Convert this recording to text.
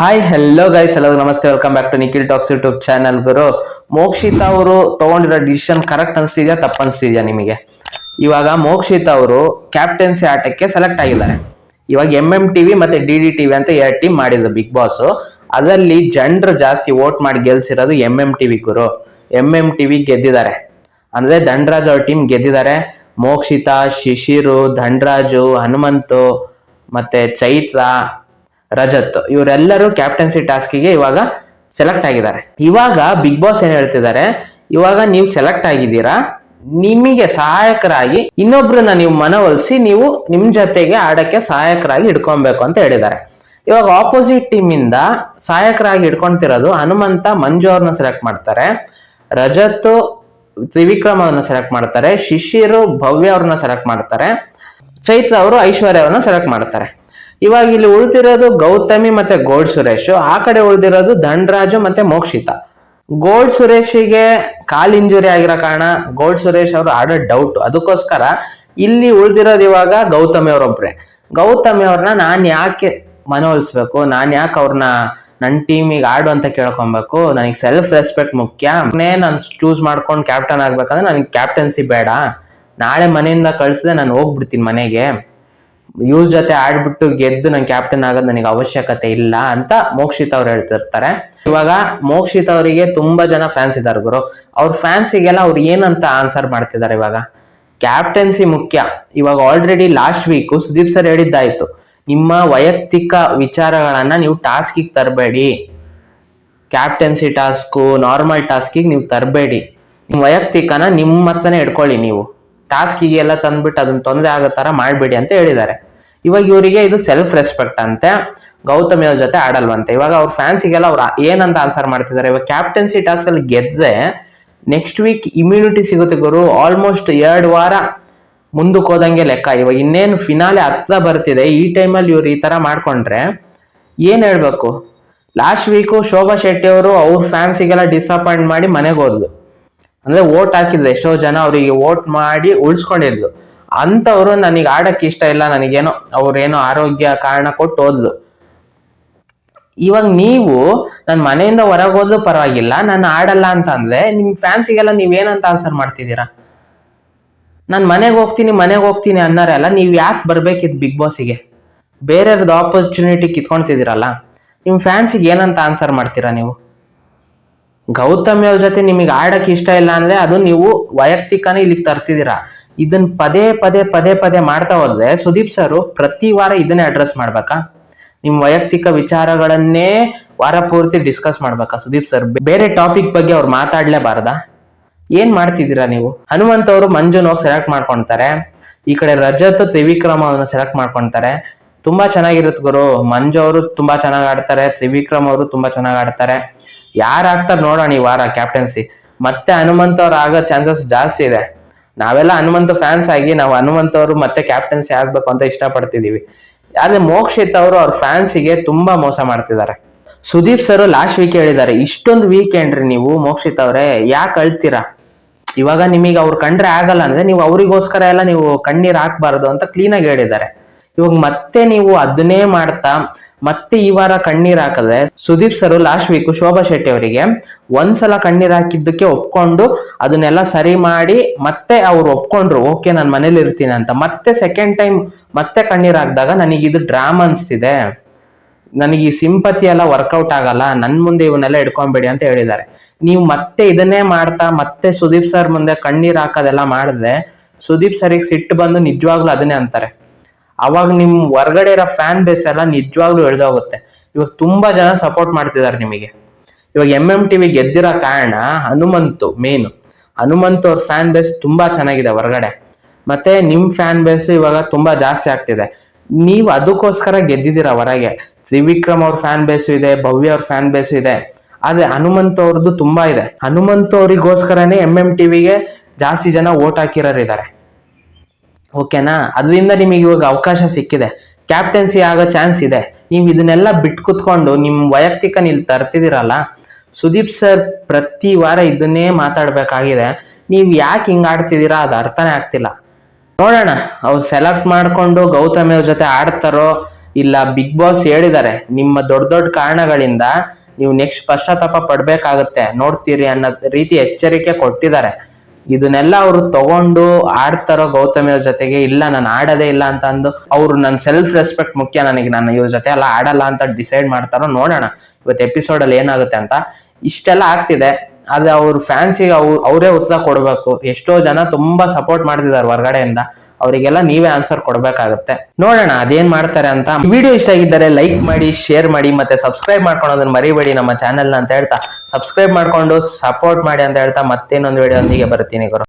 Hi hello guys, hello namaste, welcome back to Nikhil Talks YouTube channel. ಗುರು, ಮೋಕ್ಷಿತಾ ಅವರು ತಗೊಂಡಿರೋ decision correct ಅನ್ಸ್ತಿದ್ಯಾ ತಪ್ಪ ಅನ್ಸ್ತಿದ್ಯಾ ನಿಮಗೆ? ಇವಾಗ ಮೋಕ್ಷಿತಾ ಅವರು ಕ್ಯಾಪ್ಟನ್ಸಿ ಆಟಕ್ಕೆ ಸೆಲೆಕ್ಟ್ ಆಗಿದ್ದಾರೆ. ಇವಾಗ MMTV ಮತ್ತೆ DD TV ಅಂತ 2 ಟೀಮ್ ಮಾಡಿದ್ರು ಬಿಗ್ ಬಾಸ್. ಅದರಲ್ಲಿ ಜನರು ಜಾಸ್ತಿ ವೋಟ್ ಮಾಡಿ ಗೆಲ್ಸಿರೋದು MMTV. ಗುರು, MMTV ಗೆದ್ದಿದ್ದಾರೆ ಅಂದ್ರೆ ಧನರಾಜ್ ಅವ್ರ ಟೀಮ್ ಗೆದ್ದಿದ್ದಾರೆ. ಮೋಕ್ಷಿತಾ, ಶಿಶಿರು, ಧನರಾಜು, ಹನುಮಂತು ಮತ್ತೆ ಚೈತ್ರ, ರಜತ್ ಇವರೆಲ್ಲರೂ ಕ್ಯಾಪ್ಟನ್ಸಿ ಟಾಸ್ಕಿಗೆ ಇವಾಗ ಸೆಲೆಕ್ಟ್ ಆಗಿದ್ದಾರೆ. ಇವಾಗ ಬಿಗ್ ಬಾಸ್ ಏನ್ ಹೇಳ್ತಿದ್ದಾರೆ, ಇವಾಗ ನೀವು ಸೆಲೆಕ್ಟ್ ಆಗಿದ್ದೀರಾ, ನಿಮಗೆ ಸಹಾಯಕರಾಗಿ ಇನ್ನೊಬ್ರನ್ನ ನೀವು ಮನವೊಲಿಸಿ ನೀವು ನಿಮ್ ಜೊತೆಗೆ ಆಡಕ್ಕೆ ಸಹಾಯಕರಾಗಿ ಇಟ್ಕೊಬೇಕು ಅಂತ ಹೇಳಿದ್ದಾರೆ. ಇವಾಗ ಆಪೋಸಿಟ್ ಟೀಮ್ ಇಂದ ಸಹಾಯಕರಾಗಿ ಇಟ್ಕೊಂತಿರೋದು ಹನುಮಂತ ಮಂಜು ಅವ್ರನ್ನ ಸೆಲೆಕ್ಟ್ ಮಾಡ್ತಾರೆ, ರಜತ್ ತ್ರಿವಿಕ್ರಮ್ ಅವ್ರನ್ನ ಸೆಲೆಕ್ಟ್ ಮಾಡ್ತಾರೆ, ಶಿಶಿರು ಭವ್ಯ ಅವ್ರನ್ನ ಸೆಲೆಕ್ಟ್ ಮಾಡ್ತಾರೆ, ಚೈತ್ರ ಅವರು ಐಶ್ವರ್ಯ ಅವ್ರನ್ನ ಸೆಲೆಕ್ಟ್ ಮಾಡ್ತಾರೆ. ಇವಾಗ ಇಲ್ಲಿ ಉಳಿದಿರೋದು ಗೌತಮಿ ಮತ್ತೆ ಗೋಲ್ಡ್ ಸುರೇಶ್, ಆ ಕಡೆ ಉಳಿದಿರೋದು ಧನರಾಜು ಮತ್ತೆ ಮೋಕ್ಷಿತಾ. ಗೋಲ್ಡ್ ಸುರೇಶಿಗೆ ಕಾಲ್ ಇಂಜುರಿ ಆಗಿರೋ ಕಾರಣ ಗೋಲ್ಡ್ ಸುರೇಶ್ ಅವರು ಆಡೋ ಡೌಟ್, ಅದಕ್ಕೋಸ್ಕರ ಇಲ್ಲಿ ಉಳಿದಿರೋದು ಇವಾಗ ಗೌತಮಿ ಅವರೊಬ್ರೆ. ಗೌತಮಿ ಅವ್ರನ್ನ ನಾನ್ ಯಾಕೆ ಮನವೊಲಿಸ್ಬೇಕು, ನಾನ್ ಯಾಕೆ ಅವ್ರನ್ನ ನನ್ನ ಟೀಮಿಗೆ ಆಡು ಅಂತ ಕೇಳ್ಕೊಬೇಕು, ನನಗೆ ಸೆಲ್ಫ್ ರೆಸ್ಪೆಕ್ಟ್ ಮುಖ್ಯ. ನಾನು ಚೂಸ್ ಮಾಡ್ಕೊಂಡು ಕ್ಯಾಪ್ಟನ್ ಆಗ್ಬೇಕಂದ್ರೆ ನನಗೆ ಕ್ಯಾಪ್ಟನ್ಸಿ ಬೇಡ, ನಾಳೆ ಮನೆಯಿಂದ ಕಳಿಸಿದ್ರೆ ನಾನು ಹೋಗ್ಬಿಡ್ತೀನಿ ಮನೆಗೆ, ಯೂಸ್ ಜೊತೆ ಆಡ್ಬಿಟ್ಟು ಗೆದ್ದು ನನ್ ಕ್ಯಾಪ್ಟನ್ ಆಗೋದು ನನಗೆ ಅವಶ್ಯಕತೆ ಇಲ್ಲ ಅಂತ ಮೋಕ್ಷಿತ್ ಅವ್ರು ಹೇಳ್ತಿರ್ತಾರೆ. ಇವಾಗ ಮೋಕ್ಷಿತ್ ಅವರಿಗೆ ತುಂಬಾ ಜನ ಫ್ಯಾನ್ಸ್ ಇದ್ದಾರೆ ಗುರು. ಅವ್ರ ಫ್ಯಾನ್ಸಿಗೆಲ್ಲ ಅವ್ರು ಏನಂತ ಆನ್ಸರ್ ಮಾಡ್ತಿದ್ದಾರೆ, ಇವಾಗ ಕ್ಯಾಪ್ಟನ್ಸಿ ಮುಖ್ಯ. ಇವಾಗ already last week Sudeep sir ಹೇಳಿದ್ದಾಯ್ತು, ನಿಮ್ಮ ವೈಯಕ್ತಿಕ ವಿಚಾರಗಳನ್ನ ನೀವು ಟಾಸ್ಕಿಗೆ ತರಬೇಡಿ, ಕ್ಯಾಪ್ಟನ್ಸಿ ಟಾಸ್ಕು ನಾರ್ಮಲ್ ಟಾಸ್ಕಿಗೆ ನೀವು ತರಬೇಡಿ, ನಿಮ್ ವೈಯಕ್ತಿಕನ ನಿಮ್ಮ ಹತ್ರನೇ ಇಟ್ಕೊಳ್ಳಿ, ನೀವು ಟಾಸ್ಕಿಗೆ ಎಲ್ಲ ತಂದ್ಬಿಟ್ಟು ಅದನ್ನ ತೊಂದರೆ ಆಗೋ ತರ ಮಾಡ್ಬೇಡಿ ಅಂತ ಹೇಳಿದ್ದಾರೆ. ಇವಾಗ ಇವರಿಗೆ ಇದು ಸೆಲ್ಫ್ ರೆಸ್ಪೆಕ್ಟ್ ಅಂತೆ, ಗೌತಮಿ ಅವ್ರ ಜೊತೆ ಆಡಲ್ವಂತೆ. ಇವಾಗ ಅವ್ರ ಫ್ಯಾನ್ಸಿಗೆಲ್ಲ ಅವ್ರು ಏನಂತ ಆನ್ಸರ್ ಮಾಡ್ತಿದ್ದಾರೆ, ಇವಾಗ ಕ್ಯಾಪ್ಟನ್ಸಿ ಟಾಸ್ಕ್ ಅಲ್ಲಿ ಗೆದ್ದೆ ನೆಕ್ಸ್ಟ್ ವೀಕ್ ಇಮ್ಯುನಿಟಿ ಸಿಗುತ್ತೆ ಗುರು. ಆಲ್ಮೋಸ್ಟ್ 2 ವಾರ ಮುಂದಕ್ಕೆ ಹೋದಂಗೆ ಲೆಕ್ಕ. ಇವಾಗ ಇನ್ನೇನು ಫಿನಾಲೆ ಹತ್ರ ಬರ್ತಿದೆ, ಈ ಟೈಮಲ್ಲಿ ಇವ್ರು ಈ ತರ ಮಾಡ್ಕೊಂಡ್ರೆ ಏನ್ ಹೇಳ್ಬೇಕು. ಲಾಸ್ಟ್ ವೀಕು ಶೋಭಾ ಶೆಟ್ಟಿ ಅವರು ಅವ್ರ ಫ್ಯಾನ್ಸಿಗೆಲ್ಲ ಡಿಸಪಾಯಿಂಟ್ ಮಾಡಿ ಮನೆಗೆ ಹೋದ್ಲು, ಅಂದ್ರೆ ವೋಟ್ ಹಾಕಿದ್ರು, ಎಷ್ಟೋ ಜನ ಅವರಿಗೆ ವೋಟ್ ಮಾಡಿ ಉಳಿಸ್ಕೊಂಡಿದ್ಲು. ಅಂತವ್ರು ನನಗೆ ಆಡಕ್ಕೆ ಇಷ್ಟ ಇಲ್ಲ, ನನಗೇನೋ ಅವ್ರೇನೋ ಆರೋಗ್ಯ ಕಾರಣ ಕೊಟ್ಟು ಹೋದ್ಲು. ಇವಾಗ ನೀವು ನನ್ನ ಮನೆಯಿಂದ ಹೊರಗೆ ಹೋದ್ಲು ಪರವಾಗಿಲ್ಲ, ನಾನು ಆಡಲ್ಲ ಅಂತ ಅಂದ್ರೆ ನಿಮ್ ಫ್ಯಾನ್ಸಿಗೆಲ್ಲ ನೀವೇನಂತ ಆನ್ಸರ್ ಮಾಡ್ತಿದ್ದೀರಾ? ನಾನು ಮನೆಗೆ ಹೋಗ್ತೀನಿ ಅನ್ನೋರೆಲ್ಲ ನೀವ್ ಯಾಕೆ ಬರ್ಬೇಕಿದ್ ಬಿಗ್ ಬಾಸಿಗೆ? ಬೇರೆಯವ್ರದ್ದು ಆಪರ್ಚುನಿಟಿ ಕಿತ್ಕೊಳ್ತಿದ್ದೀರಲ್ಲ, ನಿಮ್ ಫ್ಯಾನ್ಸಿಗೆ ಏನಂತ ಆನ್ಸರ್ ಮಾಡ್ತೀರಾ ನೀವು? ಗೌತಮಿ ಅವ್ರ ಜೊತೆ ನಿಮಗೆ ಆಡಕ್ ಇಷ್ಟ ಇಲ್ಲ ಅಂದ್ರೆ ಅದು ನೀವು ವೈಯಕ್ತಿಕನೇ ಇಲ್ಲಿಗೆ ತರ್ತಿದ್ದೀರಾ. ಇದನ್ನ ಪದೇ ಪದೇ ಪದೇ ಪದೇ ಮಾಡ್ತಾ ಹೋದ್ರೆ ಸುದೀಪ್ ಸರ್ ಪ್ರತಿ ವಾರ ಇದನ್ನೇ ಅಡ್ರೆಸ್ ಮಾಡ್ಬೇಕಾ? ನಿಮ್ ವೈಯಕ್ತಿಕ ವಿಚಾರಗಳನ್ನೇ ವಾರ ಪೂರ್ತಿ ಡಿಸ್ಕಸ್ ಮಾಡ್ಬೇಕಾ ಸುದೀಪ್ ಸರ್? ಬೇರೆ ಟಾಪಿಕ್ ಬಗ್ಗೆ ಅವ್ರು ಮಾತಾಡ್ಲೇಬಾರ್ದಾ? ಏನ್ ಮಾಡ್ತಿದ್ದೀರಾ ನೀವು? ಹನುಮಂತ್ ಅವರು ಮಂಜುನ್ ಹೋಗಿ ಸೆಲೆಕ್ಟ್ ಮಾಡ್ಕೊಂತಾರೆ, ಈ ಕಡೆ ರಜತ್ ತ್ರಿವಿಕ್ರಮ್ ಅವ್ರನ್ನ ಸೆಲೆಕ್ಟ್ ಮಾಡ್ಕೊಂತಾರೆ. ತುಂಬಾ ಚೆನ್ನಾಗಿರುತ್ತೆ ಗುರು. ಮಂಜು ಅವರು ತುಂಬಾ ಚೆನ್ನಾಗಿ ಆಡ್ತಾರೆ, ತ್ರಿವಿಕ್ರಮ್ ಅವರು ತುಂಬಾ ಚೆನ್ನಾಗಿ ಆಡ್ತಾರೆ. ಯಾರು ಆಗ್ತಾರೆ ನೋಡೋಣ ಈ ವಾರ ಕ್ಯಾಪ್ಟನ್ಸಿ. ಮತ್ತೆ ಹನುಮಂತ್ ಅವ್ರು ಆಗೋ ಚಾನ್ಸಸ್ ಜಾಸ್ತಿ ಇದೆ. ನಾವೆಲ್ಲ ಹನುಮಂತ ಫ್ಯಾನ್ಸ್ ಆಗಿ ನಾವು ಹನುಮಂತ್ ಅವರು ಮತ್ತೆ ಕ್ಯಾಪ್ಟನ್ಸಿ ಆಗ್ಬೇಕು ಅಂತ ಇಷ್ಟಪಡ್ತಿದೀವಿ. ಆದ್ರೆ ಮೋಕ್ಷಿತ್ ಅವರು ಅವ್ರ ಫ್ಯಾನ್ಸಿಗೆ ತುಂಬಾ ಮೋಸ ಮಾಡ್ತಿದ್ದಾರೆ. ಸುದೀಪ್ ಸರ್ ಲಾಸ್ಟ್ ವೀಕ್ ಹೇಳಿದ್ದಾರೆ, ಇಷ್ಟೊಂದು ವೀಕೆಂಡ್ ರೀ ನೀವು ಮೋಕ್ಷಿತ್ ಅವ್ರೆ, ಯಾಕೆ ಅಳ್ತೀರಾ? ಇವಾಗ ನಿಮಗೆ ಅವ್ರು ಕಂಡ್ರೆ ಆಗಲ್ಲ ಅಂದ್ರೆ ನೀವು ಅವರಿಗೋಸ್ಕರ ಎಲ್ಲ ನೀವು ಕಣ್ಣೀರ್ ಹಾಕ್ಬಾರ್ದು ಅಂತ ಕ್ಲೀನ್ ಆಗಿ ಹೇಳಿದ್ದಾರೆ. ಇವಾಗ ಮತ್ತೆ ನೀವು ಅದನ್ನೇ ಮಾಡ್ತಾ ಮತ್ತೆ ಈ ವಾರ ಕಣ್ಣೀರ್ ಹಾಕಿದ್ರೆ, Sudeep sir last week Shobha Shetty ಅವರಿಗೆ ಒಂದ್ಸಲ ಕಣ್ಣೀರ್ ಹಾಕಿದ್ದಕ್ಕೆ ಒಪ್ಕೊಂಡು ಅದನ್ನೆಲ್ಲ ಸರಿ ಮಾಡಿ ಮತ್ತೆ ಅವ್ರು ಒಪ್ಕೊಂಡ್ರು, ಓಕೆ ನಾನು ಮನೇಲಿ ಇರ್ತೀನಿ ಅಂತ. ಮತ್ತೆ ಸೆಕೆಂಡ್ ಟೈಮ್ ಮತ್ತೆ ಕಣ್ಣೀರ್ ಹಾಕಿದಾಗ ನನಗೆ ಇದು ಡ್ರಾಮಾ ಅನ್ಸ್ತಿದೆ, ನನಗೆ ಈ ಸಿಂಪತಿ ಎಲ್ಲ ವರ್ಕೌಟ್ ಆಗಲ್ಲ, ನನ್ ಮುಂದೆ ಇವನ್ನೆಲ್ಲ ಇಟ್ಕೊಂಬೇಡಿ ಅಂತ ಹೇಳಿದ್ದಾರೆ. ನೀವು ಮತ್ತೆ ಇದನ್ನೇ ಮಾಡ್ತಾ ಮತ್ತೆ ಸುದೀಪ್ ಸರ್ ಮುಂದೆ ಕಣ್ಣೀರ್ ಹಾಕೋದೆಲ್ಲ ಮಾಡಿದ್ರೆ ಸುದೀಪ್ ಸರ್ಗೆ ಸಿಟ್ಟು ಬಂದು ನಿಜವಾಗ್ಲೂ ಅದನ್ನೇ ಅಂತಾರೆ. ಅವಾಗ ನಿಮ್ ಹೊರ್ಗಡೆ ಇರೋ ಫ್ಯಾನ್ ಬೇಸ್ ಎಲ್ಲ ನಿಜವಾಗ್ಲೂ ಎಳ್ದೋಗುತ್ತೆ. ಇವಾಗ ತುಂಬಾ ಜನ ಸಪೋರ್ಟ್ ಮಾಡ್ತಿದ್ದಾರೆ ನಿಮಗೆ. ಇವಾಗ MMTV ಗೆದ್ದಿರೋ ಕಾರಣ ಹನುಮಂತ್ ಅವ್ರ ಫ್ಯಾನ್ ಬೇಸ್ ತುಂಬಾ ಚೆನ್ನಾಗಿದೆ ಹೊರಗಡೆ, ಮತ್ತೆ ನಿಮ್ ಫ್ಯಾನ್ ಬೇಸ್ ಇವಾಗ ತುಂಬಾ ಜಾಸ್ತಿ ಆಗ್ತಿದೆ. ನೀವು ಅದಕ್ಕೋಸ್ಕರ ಗೆದ್ದಿದ್ದೀರಾ ಹೊರಗೆ. ತ್ರಿವಿಕ್ರಮ್ ಅವ್ರ ಫ್ಯಾನ್ ಬೇಸ್ ಇದೆ, ಭವ್ಯ ಅವ್ರ ಫ್ಯಾನ್ ಬೇಸ್ ಇದೆ, ಆದ್ರೆ ಹನುಮಂತ್ ಅವ್ರದ್ದು ತುಂಬಾ ಇದೆ. ಹನುಮಂತ್ ಅವ್ರಿಗೋಸ್ಕರನೇ MMTVಗೆ ಜಾಸ್ತಿ ಜನ ವೋಟ್ ಹಾಕಿರೋರಿದ್ದಾರೆ, ಓಕೆನಾ? ಅದರಿಂದ ನಿಮಗೆ ಇವಾಗ ಅವಕಾಶ ಸಿಕ್ಕಿದೆ, ಕ್ಯಾಪ್ಟನ್ಸಿ ಆಗೋ ಚಾನ್ಸ್ ಇದೆ. ನೀವು ಇದನ್ನೆಲ್ಲ ಬಿಟ್ಟು ಕುತ್ಕೊಂಡು ನಿಮ್ ವೈಯಕ್ತಿಕ ನೀವು ತರ್ತಿದಿರಲ್ಲ. ಸುದೀಪ್ ಸರ್ ಪ್ರತಿ ವಾರ ಇದನ್ನೇ ಮಾತಾಡ್ಬೇಕಾಗಿದೆ. ನೀವ್ ಯಾಕೆ ಹಿಂಗ್ ಆಡ್ತಿದ್ದೀರಾ ಅದು ಅರ್ಥನೇ ಆಗ್ತಿಲ್ಲ. ನೋಡೋಣ, ಅವ್ರು ಸೆಲೆಕ್ಟ್ ಮಾಡ್ಕೊಂಡು ಗೌತಮಿ ಅವ್ರ ಜೊತೆ ಆಡ್ತಾರೋ ಇಲ್ಲ ಬಿಗ್ ಬಾಸ್ ಹೇಳಿದ್ದಾರೆ ನಿಮ್ಮ ದೊಡ್ಡ ದೊಡ್ಡ ಕಾರಣಗಳಿಂದ ನೀವು ನೆಕ್ಸ್ಟ್ ಪಶ್ಚಾತ್ತಾಪ ಪಡ್ಬೇಕಾಗತ್ತೆ ನೋಡ್ತೀರಿ ಅನ್ನೋ ರೀತಿ ಎಚ್ಚರಿಕೆ ಕೊಟ್ಟಿದ್ದಾರೆ. ಇದನ್ನೆಲ್ಲ ಅವರು ತಗೊಂಡು ಆಡ್ತಾರೋ ಗೌತಮಿ ಅವ್ರ ಜೊತೆಗೆ, ಇಲ್ಲ ನಾನು ಆಡೋದೇ ಇಲ್ಲ ಅಂತ ಅಂದು ಅವ್ರು ನನ್ನ ಸೆಲ್ಫ್ ರೆಸ್ಪೆಕ್ಟ್ ಮುಖ್ಯ ನನಗೆ, ನಾನು ಇವ್ರ ಜೊತೆ ಎಲ್ಲ ಆಡಲ್ಲ ಅಂತ ಡಿಸೈಡ್ ಮಾಡ್ತಾರೋ ನೋಡೋಣ ಇವತ್ತು ಎಪಿಸೋಡ್ ಅಲ್ಲಿ ಏನಾಗುತ್ತೆ ಅಂತ. ಇಷ್ಟೆಲ್ಲ ಆಗ್ತಿದೆ, ಆದ್ರೆ ಅವ್ರ ಫ್ಯಾನ್ಸಿಗೆ ಅವರೇ ಉತ್ತರ ಕೊಡ್ಬೇಕು. ಎಷ್ಟೋ ಜನ ತುಂಬಾ ಸಪೋರ್ಟ್ ಮಾಡ್ತಿದ್ದಾರೆ ಹೊರಗಡೆಯಿಂದ, ಅವರಿಗೆಲ್ಲ ನೀವೇ ಆನ್ಸರ್ ಕೊಡ್ಬೇಕಾಗತ್ತೆ. ನೋಡೋಣ ಅದೇನ್ ಮಾಡ್ತಾರೆ ಅಂತ. ವಿಡಿಯೋ ಇಷ್ಟ ಆಗಿದ್ದರೆ ಲೈಕ್ ಮಾಡಿ, ಶೇರ್ ಮಾಡಿ, ಮತ್ತೆ ಸಬ್ಸ್ಕ್ರೈಬ್ ಮಾಡ್ಕೊಳೋದನ್ನ ಮರಿಬೇಡಿ ನಮ್ಮ ಚಾನೆಲ್ನ ಅಂತ ಹೇಳ್ತಾ, ಸಬ್ಸ್ಕ್ರೈಬ್ ಮಾಡ್ಕೊಂಡು ಸಪೋರ್ಟ್ ಮಾಡಿ ಅಂತ ಹೇಳ್ತಾ ಮತ್ತೇನೊಂದು ವಿಡಿಯೋ ಒಂದಿಗೆ ಬರ್ತೀನಿ ಗುರು.